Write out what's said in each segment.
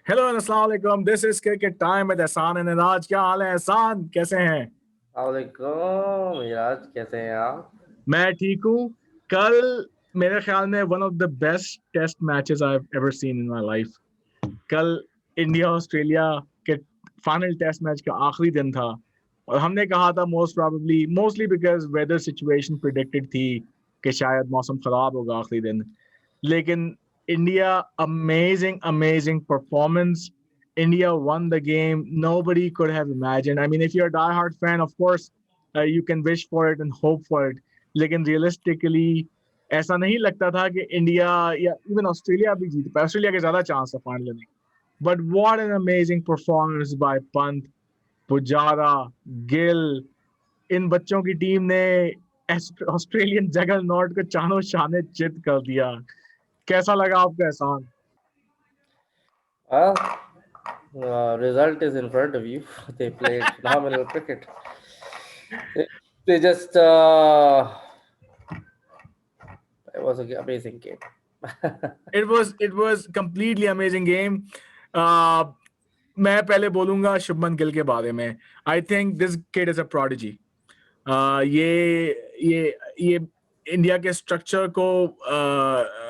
Hello अस्सलाम वालेकुम, this is cricket time with एहसान एंड एराज। क्या हाल है एहसान, कैसे हैं? वालेकुम मिराज, कैसे हैं आप? मैं ठीक हूँ। कल मेरे ख्याल में one of the best test matches I have ever seen in my life. कल इंडिया ऑस्ट्रेलिया के फाइनल टेस्ट मैच का आखिरी दिन था और हमने कहा था mostly because weather situation predicted थी कि शायद मौसम खराब होगा आखिरी दिन, लेकिन India amazing amazing performance. India won the game. Nobody could have imagined. I mean, if you're a die-hard fan, of course, you can wish for it and hope for it. लेकिन realistically ऐसा नहीं लगता था कि India या even Australia भी जीत पाए। Australia के ज्यादा चांस है फाइनल में। But what an amazing performance by Pant, Pujara, Gill. इन बच्चों की टीम ने ऑस्ट्रेलियन जगरनॉट को चानो शाने चित कर दिया। कैसा लगा आपको एहसान? Well, result is in front of you. They played phenomenal cricket. They just it was an amazing game. It was completely amazing game. मैं पहले बोलूंगा शुभमन गिल के बारे में। I think this kid is a prodigy. ये इंडिया के structure को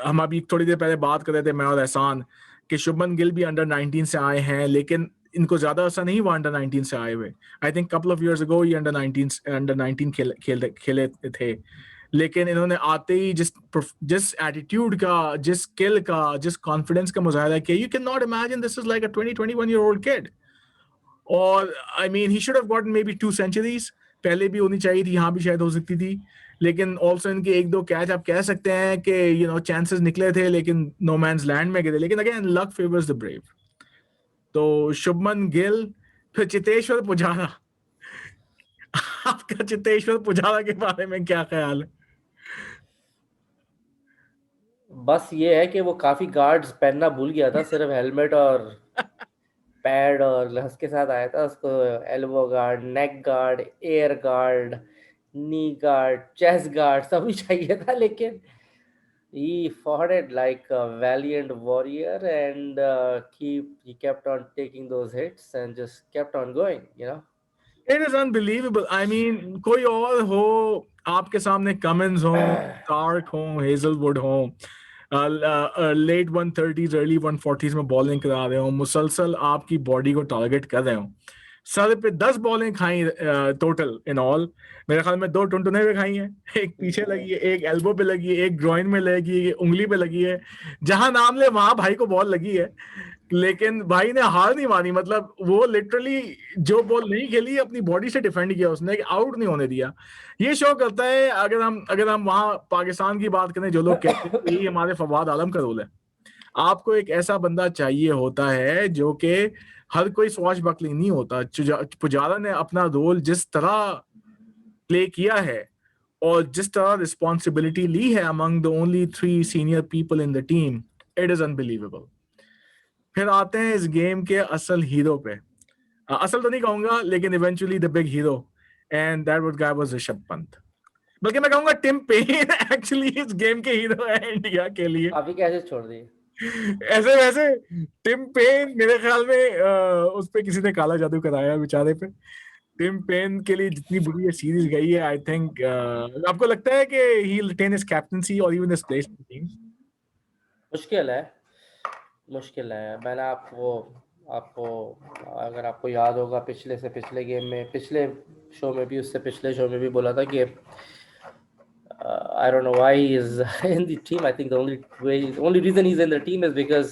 हम अभी थोड़ी देर पहले बात कर रहे थे मैं और एहसान कि शुभमन गिल भी अंडर 19 से आए हैं, लेकिन इनको ज्यादा ऐसा नहीं हुआ अंडर 19 से आए हुए। I think couple of years ago ये अंडर 19 खेले थे, लेकिन इन्होंने आते ही जिस एटीट्यूड का, जिस स्किल का, जिस कॉन्फिडेंस का मुजाहिरा किया, you can not imagine this is like a 21 year old kid. और I mean he should have gotten maybe 2 centuries पहले भी होनी चाहिए थी, यहाँ भी शायद हो सकती थी। लेकिन ऑल्सो इनके एक दो कैच आप कह सकते हैं कि चांसेस निकले थे, लेकिन नो मैंस लैंड में गिरे। लेकिन again luck favours the brave. तो शुभमन गिल, फिर चेतेश्वर पुजारा। आपका चेतेश्वर पुजारा के बारे में क्या ख्याल है? बस ये है कि वो काफी गार्ड्स पहनना भूल गया था, सिर्फ हेलमेट और पैड और ग्लव्स के साथ आया था। उसको elbow guard, neck guard, air guard, knee guard, chest guard सभी चाहिए था, लेकिन he fought it like a valiant warrior and he kept on taking those hits and just kept on going. It is unbelievable. I mean कोई और हो आपके सामने, Cummins हो, स्टार्क हो, हेजलवुड हो, लेट 130s अर्ली 140s में bowling करा रहे हो, मुसलसल आपकी बॉडी को टारगेट कर रहे हो। सर पे 10 बॉलें खाई टोटल इन ऑल। मेरे ख्याल में 2 टुनटुने पे खाई हैं, एक पीछे लगी है, एक एल्बो पे लगी है, एक ग्रोइन में लगी है, एक उंगली पे लगी है। जहां नाम ले वहां भाई को बॉल लगी है, लेकिन भाई ने हार नहीं मानी। मतलब वो लिटरली जो बॉल नहीं खेली अपनी बॉडी से डिफेंड किया उसने, आउट नहीं होने दिया। ये शो करता है, अगर हम वहां पाकिस्तान की बात करें, जो लोग कहते हैं यही हमारे फवाद आलम का रोल है। आपको एक ऐसा बंदा चाहिए होता है जो कि हर कोई स्वॉश बकलिंग नहीं होता। पुजारा ने अपना रोल जिस तरह प्ले किया है और जिस तरह रिस्पॉन्सिबिलिटी ली है among the only 3 senior people in the team, it is unbelievable. फिर आते हैं इस गेम के असल हीरो पे। असल तो नहीं कहूंगा, लेकिन eventually the big hero, and that was guy was Rishabh Pant. बल्कि मैं कहूंगा टिम पेन एक्चुअली इस गेम के हीरो है इंडिया के लिए। अभी कैसे छोड़ दी? ऐसे वैसे टिम पेन मेरे ख्याल में उस पे किसी ने काला जादू कराया बेचारे पे। टिम पेन के लिए जितनी बुरी ये सीरीज गई है, आई थिंक आपको लगता है कि he will retain his captaincy और even his place in the team? मुश्किल है, मुश्किल है। मैंने आपको आपको अगर आपको याद होगा, पिछले से पिछले गेम में, पिछले शो में भी, उससे पिछले शो में भी बोला था कि I don't know why he is in the team. I think only reason he's in the team is because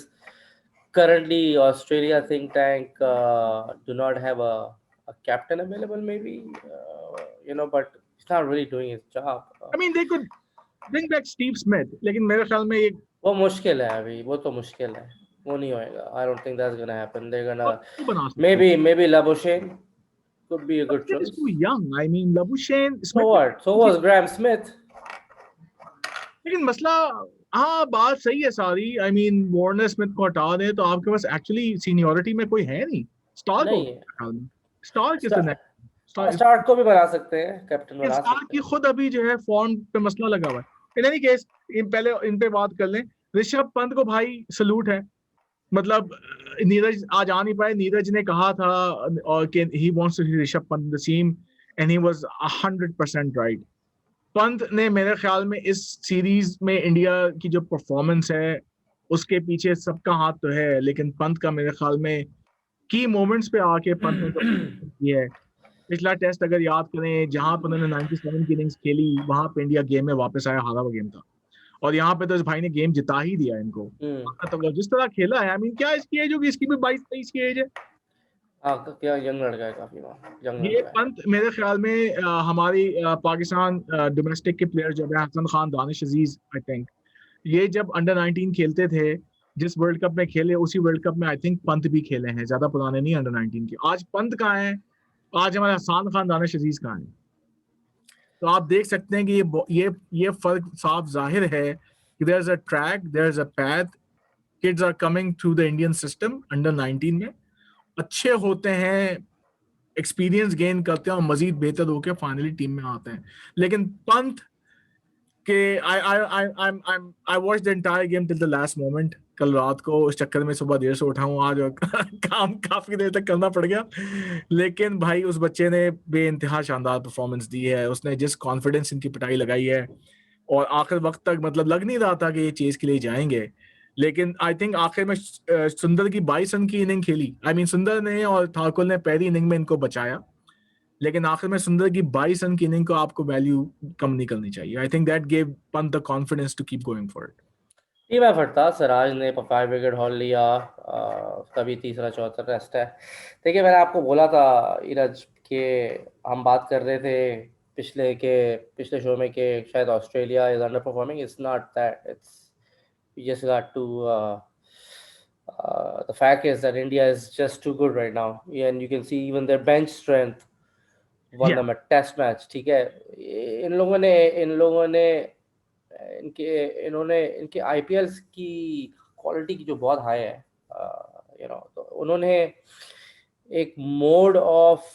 currently Australia think tank do not have a captain available, maybe, but he's not really doing his job. I mean they could bring back Steve Smith, लेकिन मेरे ख्याल में ये वो मुश्किल है अभी, वो तो मुश्किल है, वो नहीं होएगा। I don't think that's gonna happen. They're gonna नहीं बना सकते। maybe Labuschagne could be a good Labuschagne is choice. too young. I mean, Labuschagne, So Smith, what? So was Graham Smith. लेकिन मसला, हाँ बात सही है सारी। आई मीन वार्नर स्मिथ को हटा दें तो आपके पास एक्चुअली सीनियरिटी में कोई है नहीं। स्टार को नहीं है। स्टार किस ने स्टार्ट को भी बना सकते हैं, कैप्टन बना स्टार सकते की हैं। खुद अभी जो है फॉर्म पे मसला लगा हुआ है। इन एनी केस पहले इन पे बात कर लें। ऋषभ पंत को भाई सलूट है। मतलब नीरज आज आ नहीं पाए. नीरज ने कहा था और कि he wants to see Rishabh Pant in the team and he was 100% right. Pant ने मेरे ख्याल में इस सीरीज में इंडिया की जो परफॉर्मेंस है उसके पीछे सबका हाथ तो है, लेकिन पंत का मेरे ख्याल में की मोमेंट्स पे आके पंत ने जो किया है. पिछला टेस्ट अगर याद करें जहां पर उन्होंने 97 की इनिंग्स खेली, वहां पे इंडिया गेम में वापस आया, हारा हुआ गेम था. और यहाँ पे तो इस भाई ने गेम जिता ही दिया इनको. तो जिस तरह खेला है, आई मीन क्या इसकी एज होगी, इसकी भी 22-23 की एज है. हाँ, क्या यंग लड़का है, काफी यंग ये लड़का है. पंत मेरे ख्याल में हमारी पाकिस्तान डोमेस्टिक के प्लेयर जो है हसन खान, दानिश अजीज, आई थिंक ये जब अंडर 19 खेलते थे, जिस वर्ल्ड कप में खेले उसी वर्ल्ड कप में आई थिंक पंत भी खेले हैं. ज्यादा पुराने नहीं अंडर 19 के. आज पंत कहाँ है, आज हमारे हसन खान, दानिश अजीज कहाँ है. तो आप देख सकते हैं कि ये फर्क साफ जाहिर है कि there is a track, there is a path. Kids are coming through the Indian system under 19 में, अच्छे होते हैं, एक्सपीरियंस गेन करते हैं और मजीद बेहतर होकर फाइनली टीम में आते हैं. लेकिन पंत के I watch the entire game till the last moment. कल रात को उस चक्कर में सुबह देर से उठा हूँ आज और काम काफी देर तक करना पड़ गया. लेकिन भाई उस बच्चे ने बेइंतहा शानदार परफॉर्मेंस दी है. उसने जिस कॉन्फिडेंस इनकी पिटाई लगाई है और आखिर वक्त तक मतलब लग नहीं रहा था कि ये चेज के लिए जाएंगे, लेकिन आई थिंक आखिर में सुंदर की 22 रन की इनिंग खेली. आई मीन सुंदर ने और ठाकुर ने पहली इनिंग में इनको बचाया, लेकिन आखिर में सुंदर की 22 रन की इनिंग को आपको वैल्यू कम नहीं करनी चाहिए. I think that gave Pant the confidence to keep going for it. Team effort था. सिराज ने 5 विकेट हॉल लिया, तभी तीसरा चौथा टेस्ट है. देखिए, मैंने आपको बोला था नीरज के, हम बात कर रहे थे पिछले शो में कि शायद Australia is under performing. It's not that. It's we just got to the fact is that India is just too good right now, and you can see even their bench strength won them a test match. ठीक है, इन लोगों ने इनके IPLs की quality की जो बहुत high है, तो उन्होंने एक mode of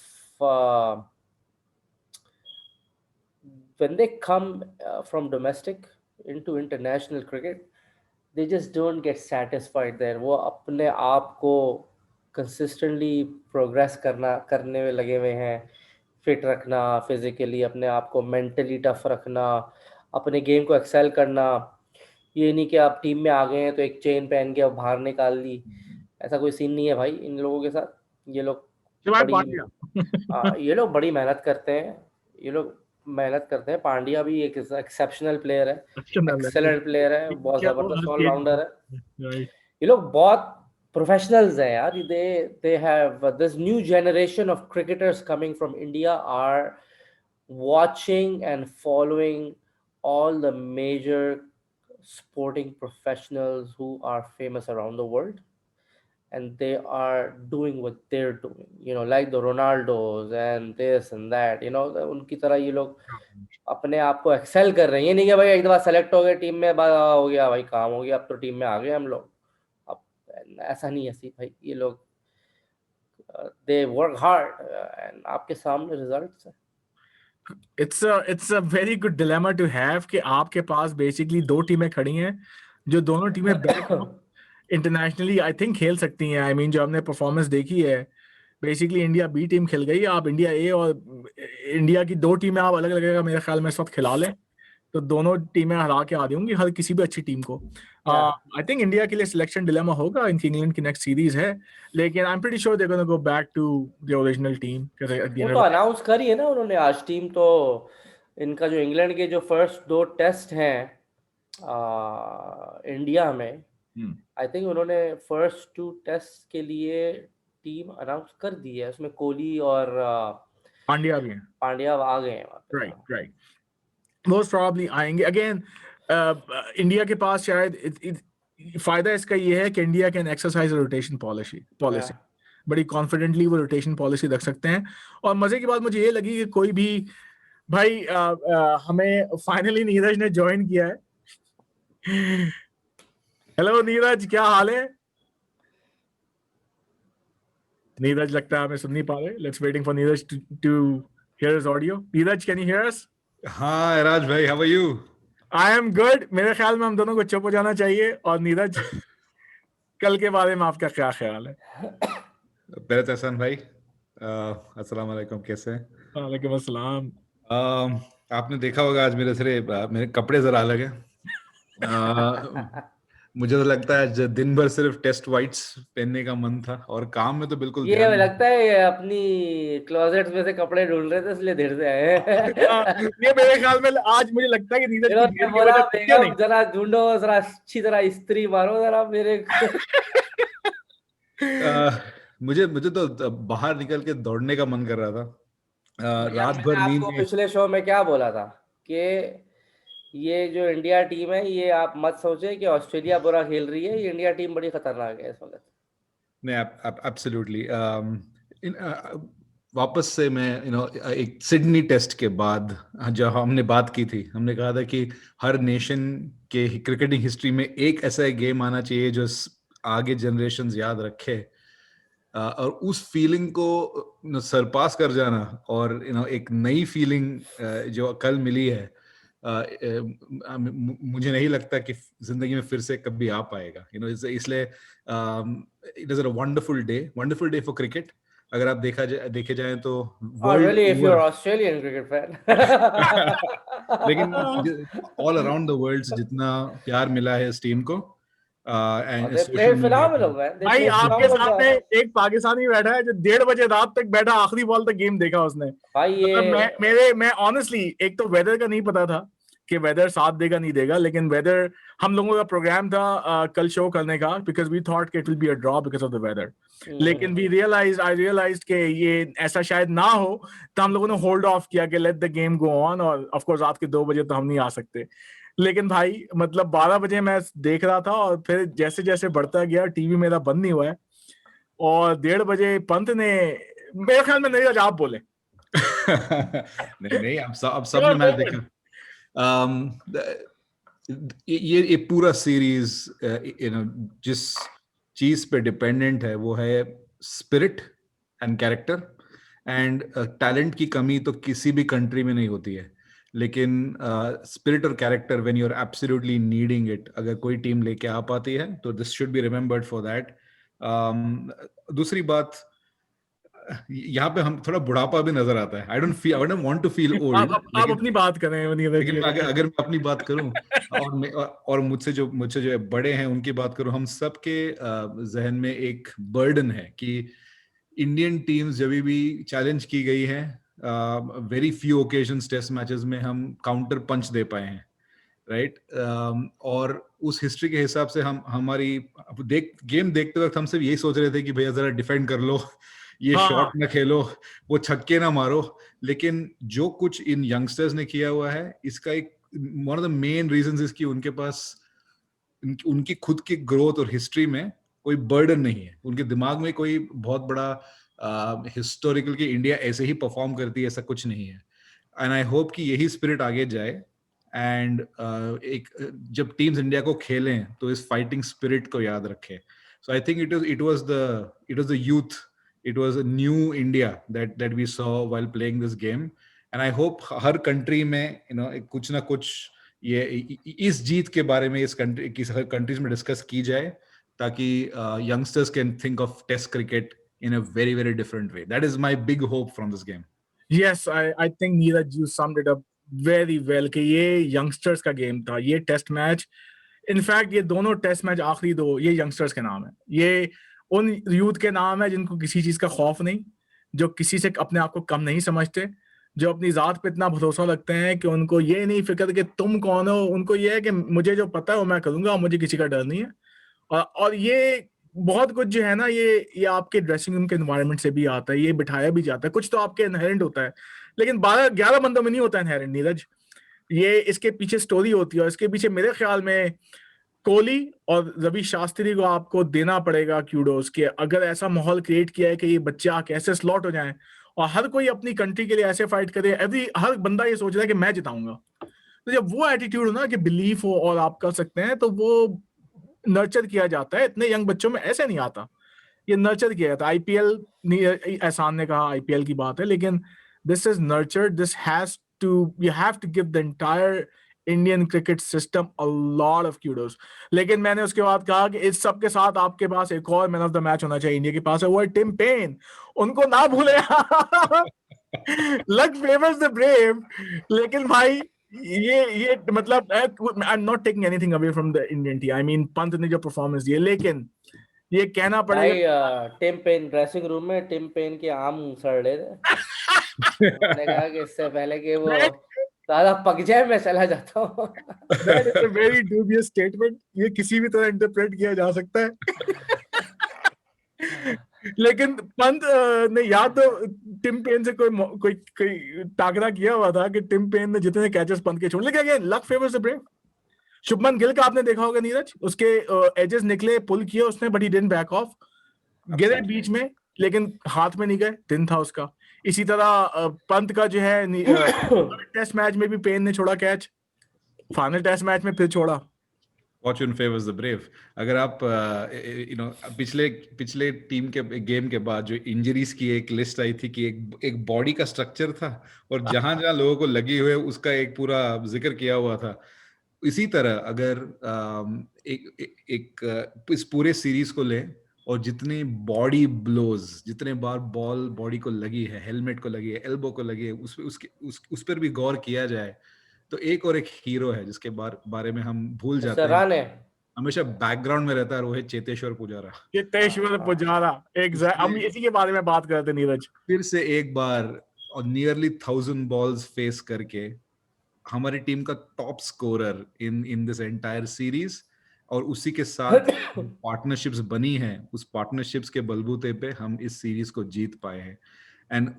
when they come from domestic into international cricket, they just don't get satisfied there. वो अपने आप को consistently progress करने में लगे हुए हैं. फिट रखना, फिजिकली अपने आप को मेंटली टफ रखना, अपने गेम को एक्सेल करना. ये नहीं कि आप टीम में आ गए हैं तो एक चेन पहन के अब बाहर निकाल ली. ऐसा कोई सीन नहीं है भाई इन लोगों के साथ. ये लोग बड़ी मेहनत करते हैं. पांड्या भी एक एक्सेप्शनल प्लेयर है, एक्सेलेंट प्लेयर है, बहुत जबरदस्त ऑलराउंडर है. ये लोग बहुत प्रोफेशनल्स हैं यार. they have this new generation of cricketers coming from India are watching and following all the major sporting professionals who are famous around the world, and they are doing what they're doing, like the Ronaldos and this and that, उनकी तरह ये लोग अपने आप को Excel कर रहे हैं. ये नहीं कि भाई एक दफा सेलेक्ट हो गए टीम में, हो गया भाई, काम हो गया, अब तो टीम में आ गए हम लोग. अब ऐसा नहीं है भाई. ये लोग दे वर्क हार्ड एंड आपके सामने रिजल्ट्स है. It's a very good dilemma to have कि आपके पास बेसिकली दो टीमें खड़ी हैं जो दोनों टीमें बैक इंटरनेशनली आई थिंक खेल सकती हैं. आई मीन जो हमने परफॉर्मेंस देखी है, बेसिकली इंडिया बी टीम खेल गई. आप इंडिया ए और इंडिया की दो टीमें आप अलग लगेगा मेरे ख्याल में इस वक्त खिला लें तो दोनों टीमें हरा के आ रही होंगी हर किसी भी अच्छी टीम को. आई थिंक इंडिया के लिए सिलेक्शन डिलेमा होगा. इनकी इंग्लैंड की नेक्स्ट सीरीज है, लेकिन I am pretty sure they gonna go back to the original team. वो तो अनाउंस करी है ना उन्होंने आज टीम. तो इनका जो इंग्लैंड के जो फर्स्ट 2 टेस्ट हैं इंडिया में, आई थिंक उन्होंने फर्स्ट 2 टेस्ट के लिए टीम अनाउंस कर दी है. उसमें कोहली और पांड्या भी हैं. पांड्या आ गए हैं. राइट. मोस्ट प्रोबेबली आएंगे. अगेन इंडिया के पास शायद फायदा इसका ये है कि India can exercise rotation policy. बड़ी कॉन्फिडेंटली वो रोटेशन पॉलिसी रख सकते हैं. और मजे की बात मुझे ये लगी कि कोई भी भाई हमें फाइनली नीरज ने ज्वाइन किया है. हेलो नीरज, क्या हाल है? नीरज लगता है हमें सुन नहीं पा रहे. Let's waiting for Neeraj to hear his audio. Neeraj, can you hear us? हाँ राज भाई, how are you? I am good. मेरे ख्याल में हम दोनों को चुप हो जाना चाहिए और नीरज कल के बारे में आपका क्या ख्याल है? बेरत एहसान भाई, अस्सलाम वालेकुम, कैसे हैं? वालेकुम अस्सलाम। आपने देखा होगा आज मेरे कपड़े जरा अलग हैं। मुझे तो लगता है आज दिन भर सिर्फ टेस्ट वाइट्स पहनने का मन था और काम में तो बिल्कुल ये ध्यान लगता है ये अपनी क्लोजेट में से कपड़े ढूंढ रहे थे इसलिए देर से आए हैं। ये मेरे ख्याल में आज मुझे लगता है कि नीरज की इन्होंने देर की बोला वजह कुछ नहीं। बेगम जरा ढूंढो, जरा अच्छी तरह इस्त्री मारो जरा मेरे मुझे मुझे तो बाहर निकल के दौड़ने का मन कर रहा था। भैया रात मैंने भर नींद आपको नहीं। पिछले शो में क्या बोला था कि ये जो इंडिया टीम है ये आप मत सोचे कि ऑस्ट्रेलिया बुरा खेल रही है, ये इंडिया टीम बड़ी खतरनाक है इस वक्त। नहीं, एब्सोल्युटली। वापस से मैं एक सिडनी टेस्ट के बाद जब हमने बात की थी, हमने कहा था कि हर नेशन के क्रिकेटिंग हिस्ट्री में एक ऐसा गेम आना चाहिए जो आगे जनरेशन्स याद रखे। और उस फीलिंग को सरपास कर जाना और एक नई फीलिंग जो कल मिली है, मुझे नहीं लगता कि जिंदगी में फिर से कभी आ पाएगा। इसलिए it is a wonderful day for cricket. अगर आप देखे जाएं तो world really if you're over, Australian cricket fan। लेकिन ऑल अराउंड द वर्ल्ड जितना प्यार मिला है इस टीम को and they social played media phenomenal man, they भाई played आपके phenomenal सामने ball। एक पाकिस्तानी बैठा है जो 1:30 बजे रात तक बैठा, आखिरी बॉल तक गेम देखा उसने। भाई ये मतलब मैं ऑनेस्टली, एक तो वेदर का नहीं पता था कि वेदर साथ देगा नहीं देगा, लेकिन वेदर, हम लोगों का प्रोग्राम था कल शो करने का, बिकॉज वी थॉट कि it will be a draw because of the weather, लेकिन आई रियलाइज्ड कि ये ऐसा शायद ना हो, तो हम लोगों ने होल्ड ऑफ किया कि let the game go on. और ऑफ कोर्स रात के 2 बजे तो हम नहीं आ सकते, लेकिन भाई मतलब 12 बजे मैं देख रहा था, और फिर जैसे जैसे बढ़ता गया टीवी मेरा बंद नहीं हुआ है, और 1:30 बजे पंत ने, मेरे ख्याल में नहीं, आप बोले। नहीं, अब सबने मैच देखा। ये पूरा सीरीज जिस चीज पे डिपेंडेंट है वो है spirit and character. And talent की कमी तो किसी भी कंट्री में नहीं होती है, लेकिन स्पिरिट और character when you are absolutely needing it, अगर कोई टीम लेके आ पाती है तो this should be remembered for that. दूसरी बात, यहाँ पे हम थोड़ा बुढ़ापा भी नजर आता है। I don't want to feel old, आप अपनी बात करें नीरज लेकिन जी। अगर मैं अपनी बात करूं और मुझसे जो बड़े हैं उनकी बात करूं, हम सबके जहन में एक बर्डन है कि इंडियन टीम्स जब भी चैलेंज की गई है, very few occasions test matches में हम काउंटर पंच दे पाए हैं, राइट? और उस हिस्ट्री के हिसाब से हम हमारी गेम देखते वक्त हम सिर्फ यही सोच रहे थे कि भैया जरा डिफेंड कर लो, ये शॉट ना खेलो, वो छक्के ना मारो। लेकिन जो कुछ इन यंगस्टर्स ने किया हुआ है, इसका एक one of the main reasons is कि उनके पास उनकी खुद की ग्रोथ और हिस्ट्री में कोई बर्डन नहीं है, उनके दिमाग में कोई बहुत बड़ा हिस्टोरिकल कि इंडिया ऐसे ही परफॉर्म करती है, ऐसा कुछ नहीं है। एंड आई होप कि यही स्पिरिट आगे जाए। एंड एक जब टीम्स इंडिया को खेलें तो इस फाइटिंग स्पिरिट को याद रखें। So I think it was the youth, it was a new India that we saw while playing this game, and I hope her country में कुछ ना कुछ ये इस जीत के बारे में इस कंट्रीज में डिस्कस की जाए, ताकि youngsters can think of test cricket in a very very different way. That is my big hope from this game. Yes, I think Neeraj, you summed it up very well कि ये youngsters का game था, ये test match. In fact ये दोनों test match आखिरी दो, ये यंगस्टर्स के नाम है, ये उन यूथ के नाम है जिनको किसी चीज का खौफ नहीं, जो किसी से अपने आप को कम नहीं समझते, जो अपनी जात पे इतना भरोसा रखते हैं कि उनको ये नहीं फिक्र कि तुम कौन हो, उनको ये है कि मुझे जो पता है वो मैं करूंगा, मुझे किसी का डर नहीं है। और ये बहुत कुछ जो है ना, ये आपके ड्रेसिंग रूम के एनवायरनमेंट से भी आता है, ये बिठाया भी जाता है, कुछ तो आपके इनहेरेंट होता है, लेकिन 12-11 बंदों में नहीं होता इनहेरेंट नीरज। ये इसके पीछे स्टोरी होती है, और इसके पीछे मेरे ख्याल में कोहली और रवि शास्त्री को आपको देना पड़ेगा क्यूडोस के, अगर ऐसा माहौल क्रिएट किया है कि ये बच्चे आके ऐसे स्लॉट हो जाएं और हर कोई अपनी कंट्री के लिए ऐसे फाइट करे, हर बंदा ये सोच रहा है कि मैं जिताऊंगा। तो जब वो एटीट्यूड हो ना कि बिलीफ हो और आप कर सकते हैं, तो वो नर्चर किया जाता है। इतने यंग बच्चों में ऐसे नहीं आता, ये नर्चर किया जाता है। आईपीएल एहसान ने कहा आईपीएल की बात है, लेकिन this is nurtured, this has to, you have to give the entire Indian cricket system, a lot of kudos. लेकिन मैंने उसके बाद कहा कि इस सब के साथ आपके पास एक और मैन ऑफ द मैच होना चाहिए इंडिया के पास है, वो है टिम पेन। उनको ना भूले। Luck favours the brave. लेकिन भाई ये मतलब I am not taking anything away from the Indian team, I mean Pant ने जो परफॉर्मेंस दी है, लेकिन ये कहना पड़ेगा भाई टिम पेन ड्रेसिंग रूम में टिम पेन के आम सड़ रहे थे। मैंने कहा कि इससे पहले कि वो ज्यादा पक जाए मैं चला जाता हूँ। That is a very dubious statement. ये किसी भी तरह इंटरप्रेट किया जा सकता है। लेकिन पंत ने या तो टिम पेन से कोई टाकरा किया हुआ था कि टिम पेन ने जितने कैचेस पंत के छोड़, लेकिन again luck favours the brave. Shubman Gill का आपने देखा होगा नीरज, उसके एजेस निकले, पुल किया उसने, but he didn't back of, गिरे बीच में लेकिन हाथ में नहीं गए, दिन था उसका। इसी तरह पंत का जो है टेस्ट मैच में भी पेन ने छोड़ा कैच, फाइनल टेस्ट मैच में फिर छोड़ा। Fortune favors the brave. अगर आप पिछले टीम के गेम के बाद जो इंजरीज की एक लिस्ट आई थी कि एक बॉडी का स्ट्रक्चर था और जहां जहां लोगों को लगी हुए उसका एक पूरा जिक्र किया हुआ था। इसी तरह अगर इस पूरे सीरीज को लें और जितने बॉडी ब्लोज, जितने बार बॉल बॉडी को लगी है, हेलमेट को लगी है, एल्बो को लगी है, उस पर भी गौर किया जाए तो एक और एक हीरो है जिसके बारे में हम भूल जाते हैं, हमेशा बैकग्राउंड में रहता है, रोहित चेतेश्वर पुजारा। चेतेश्वर पुजारा, एग्जैक्ट, हम इसी के बारे में बात कर रहे थे नीरज। फिर से एक बार और नियरली 1000 बॉल्स फेस करके हमारी टीम का top scorer in this entire series, और उसी के साथ पार्टनरशिप्स बनी हैं, उस पार्टनरशिप्स के बलबूते पे हम इस सीरीज को जीत पाए हैं। एंड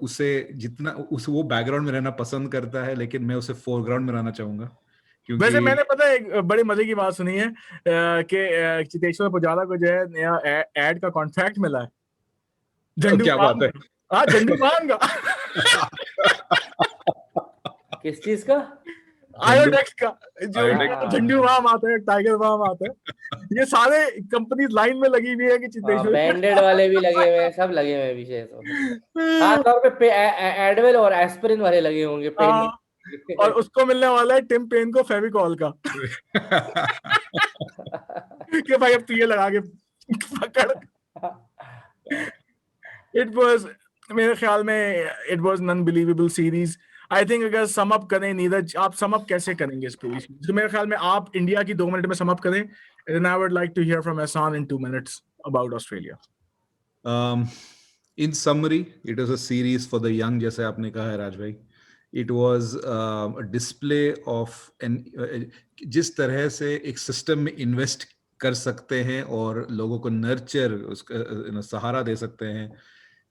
उसे जितना वो बैकग्राउंड में रहना पसंद करता है, लेकिन मैं उसे फोरग्राउंड में रहना चाहूंगा। क्योंकि वैसे मैंने पता है एक बड़ी मजे की बात सुनी है कि चेतेश्वर पुजारा को जो है नया एड का कॉन्ट्रैक्ट मिला है, झंडू क्या बात है? हाँ, झंडू फार्म का। किस चीज का? आयोडेक्स का, जो झंडू फार्म आता है, टाइगर फार्म आता है, ये सारे कंपनी लाइन में लगी हुई है कि चेतेश्वर बैंडेड वाले भी लगे हुए हैं, सब लगे हुए हैं विषय तो खासतौर पे एडवेल और एस्पिरिन वाले लगे होंगे पेन। और उसको मिलने वाला है टिम पेन को फेविकॉल का। कि भाई अब तू ये लगा के पकड़। इट वाज, मेरे ख्याल में it was an unbelievable series. I think अगर सम अप करें नीरज, आप सम अप कैसे करेंगे इस पूरी सीरीज? तो मेरे ख्याल में आप इंडिया की 2 मिनट में सम अप करें, and I would like to hear from Ehsan in 2 minutes about Australia. In summary it was a series for the young, जैसे आपने कहा है राज भाई। इट वॉज डिस्प्ले ऑफ जिस तरह से एक सिस्टम में इन्वेस्ट कर सकते हैं और लोगों को नर्चर, उसका सहारा दे सकते हैं,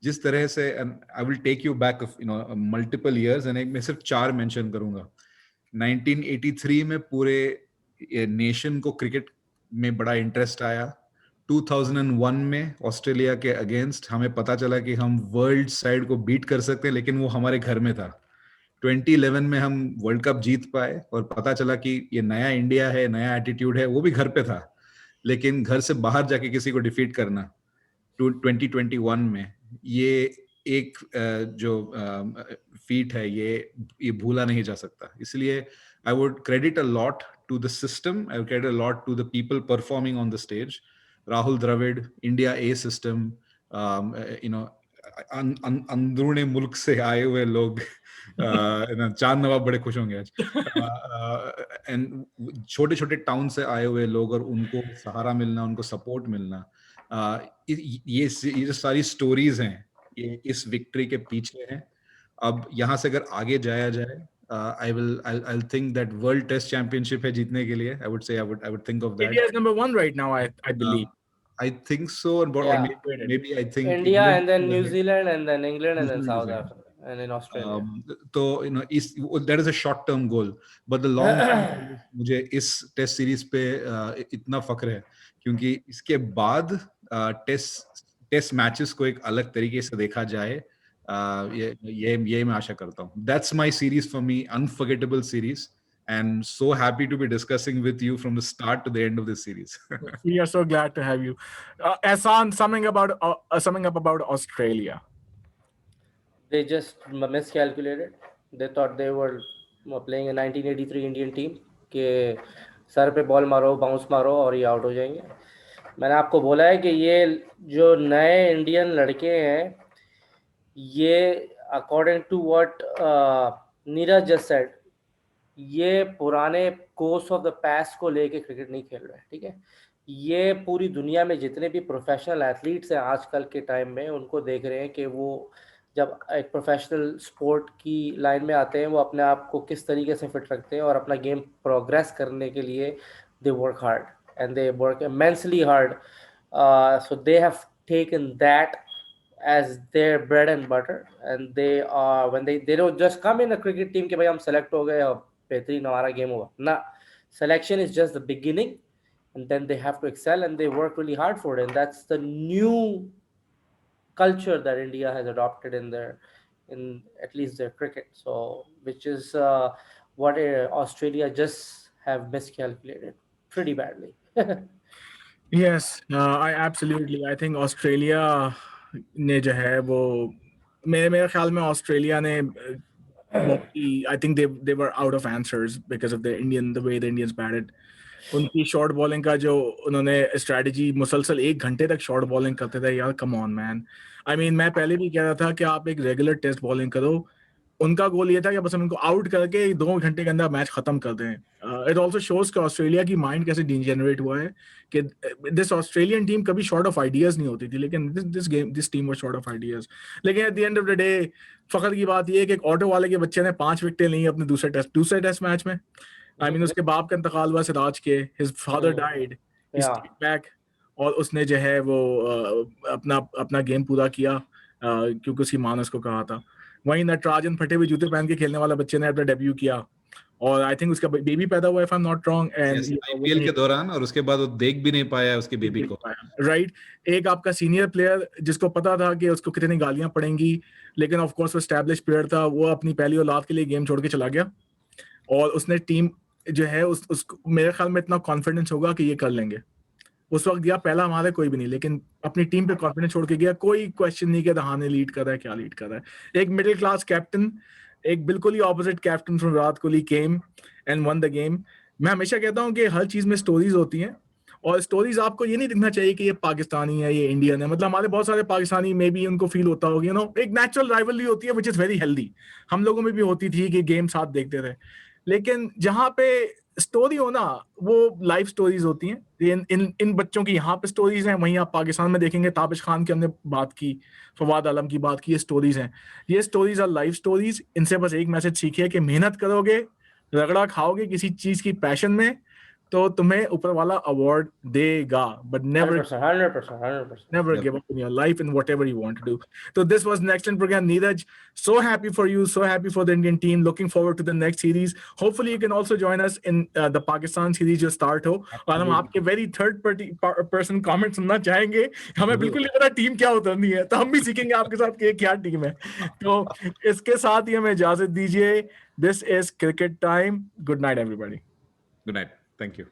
जिस तरह से। I will take you back multiple years, and मैं सिर्फ 4 मेंशन करूंगा। 1983 में पूरे नेशन को क्रिकेट में बड़ा इंटरेस्ट आया। 2001 में ऑस्ट्रेलिया के अगेंस्ट हमें पता चला कि हम वर्ल्ड साइड को बीट कर सकते हैं, लेकिन वो हमारे घर में था। 2011 में हम वर्ल्ड कप जीत पाए और पता चला कि ये नया इंडिया है, नया एटीट्यूड है, वो भी घर पे था। लेकिन घर से बाहर जाके किसी को डिफीट करना 2021 में, ये एक जो फीट है, ये भूला नहीं जा सकता। इसलिए I would credit a lot to the system, I would credit a lot to the people performing on the stage. Rahul Dravid, India A system, अंदरूनी मुल्क से आए हुए लोग, चांद नवाब बड़े खुश होंगे आज, एंड छोटे छोटे टाउन से आए हुए लोग, और उनको सहारा मिलना, उनको सपोर्ट मिलना, ये जो सारी स्टोरीज हैं, ये इस विक्ट्री के पीछे हैं। अब यहाँ से अगर आगे जाया जाए, I'll think that World Test Championship है जीतने के लिए, I would think of that. India is number 1 right now, I believe. I think so, or maybe I think India and then New Zealand and then England and then South Africa and then Australia. So that is a short term goal, but the long term मुझे इस test series पे इतना फख्र है क्योंकि इसके बाद test matches को एक अलग तरीके से देखा जाए, ये मैं आशा करता हूँ. That's my series for me, unforgettable series. And so happy to be discussing with you from the start to the end of this series. We are so glad to have you. Ehsan, summing up about Australia. They just miscalculated. They thought they were playing 1983 Indian team के sir पे ball मारो, bounce मारो और ये out हो जाएंगे। मैंने आपको बोला है कि ये जो नए इंडियन लड़के हैं, ये according to what Neeraj just said, ये पुराने कोर्स ऑफ द पास्ट को लेके क्रिकेट नहीं खेल रहे हैं, ठीक है। ये पूरी दुनिया में जितने भी प्रोफेशनल एथलीट्स हैं आजकल के टाइम में, उनको देख रहे हैं कि वो जब एक प्रोफेशनल स्पोर्ट की लाइन में आते हैं, वो अपने आप को किस तरीके से फिट रखते हैं और अपना गेम प्रोग्रेस करने के लिए they work hard and they work immensely hard. So they have taken that as their bread and butter, and they are when they don't just come in a cricket team कि भाई हम select हो गए और बेहतरीन हमारा game होगा ना। Selection is just the beginning, and then they have to excel and they work really hard for it, and that's the new culture that India has adopted in at least their cricket, so which is what Australia just have miscalculated pretty badly. Yes, I absolutely. I think Australia ने जो है वो मेरे ख्याल में Australia ने I think they were out of answers because of the way the Indians batted. उनकी short bowling का जो उन्होंने स्ट्रेटजी मुसलसल 1 घंटे तक शॉर्ट बॉलिंग करते थे यार, come on man. I mean मैं पहले भी कह रहा था कि आप एक रेगुलर टेस्ट बॉलिंग करो। उनका गोल ये था कि बस हम उनको आउट करके 2 घंटे के अंदर मैच खत्म कर दें। इट ऑल्सो शोज कि ऑस्ट्रेलिया की माइंड कैसे डिजेनरेट हुआ है कि दिस ऑस्ट्रेलियन टीम कभी शॉर्ट ऑफ आइडियाज नहीं होती थी, लेकिन this team was short of ideas. लेकिन at the end of the day फखर की बात ये है कि एक ऑटो वाले के बच्चे ने 5 विकेटें ली अपने दूसरे टेस्ट मैच में। आई मीन उसके बाप का इंतकाल हुआ सिराज के, his father died, he stayed back, और उसने जो है वो अपना गेम पूरा किया क्योंकि उसकी माँ ने उसको कहा था। वहीं नटराजन फटे हुए जूते पहन के खेलने वाला बच्चे ने अपना डेब्यू किया और आई थिंक उसका बेबी पैदा हुआ, if I am not wrong, and IPL के दौरान, और उसके बाद वो देख भी नहीं पाया उसके बेबी को। राइट। एक आपका सीनियर प्लेयर जिसको पता था कि उसको कितनी गालियां पड़ेंगी, लेकिन ऑफ कोर्स वो एस्टैब्लिश प्लेयर था, वो अपनी पहली औलाद के लिए गेम छोड़ के चला गया और उसने टीम जो है उसको मेरे ख्याल में इतना कॉन्फिडेंस होगा कि ये कर लेंगे। उस वक्त गया पहला हमारे कोई भी नहीं, लेकिन अपनी टीम पे कॉन्फिडेंस छोड़ के गया। कोई क्वेश्चन नहीं कि रहाणे लीड कर रहा है, क्या लीड कर रहा है। एक मिडिल क्लास कैप्टन, एक बिल्कुल ही opposite captain from Virat Kohli came and won the game. मैं हमेशा कहता हूँ कि हर चीज में स्टोरीज होती हैं और स्टोरीज आपको ये नहीं दिखना चाहिए कि ये पाकिस्तानी है, ये इंडियन है। मतलब हमारे बहुत सारे पाकिस्तानी में भी उनको फील होता होगा, यू नो, एक नेचुरल राइवलरी होती है विच इज वेरी हेल्दी। हम लोगों में भी होती थी कि गेम साथ देखते थे, लेकिन जहां पे स्टोरी हो ना, वो लाइव स्टोरीज होती हैं। इन बच्चों की यहाँ पे स्टोरीज हैं, वहीं आप पाकिस्तान में देखेंगे ताबिश खान की हमने बात की, फवाद आलम की बात की, ये स्टोरीज हैं। ये स्टोरीज आर लाइव स्टोरीज। इनसे बस एक मैसेज सीखिए कि मेहनत करोगे, रगड़ा खाओगे किसी चीज की पैशन में, तो तुम्हें ऊपर वाला अवार्ड देगा, but never 100%. give up in your life in whatever you want to do. So this was Next Gen program. Neeraj, so happy for you, so happy for the Indian team. Looking forward to the next series. Hopefully you can also join us in the Pakistan series जो start हो, और हम आपके very third person comment सुनना चाहेंगे। हमें बिल्कुल नहीं पता टीम क्या उतरनी है, तो हम भी सीखेंगे आपके साथ कि क्या टीम है। तो इसके साथ ही हमें इजाजत दीजिए। This is Cricket Time. Good night everybody. Good night. Thank you.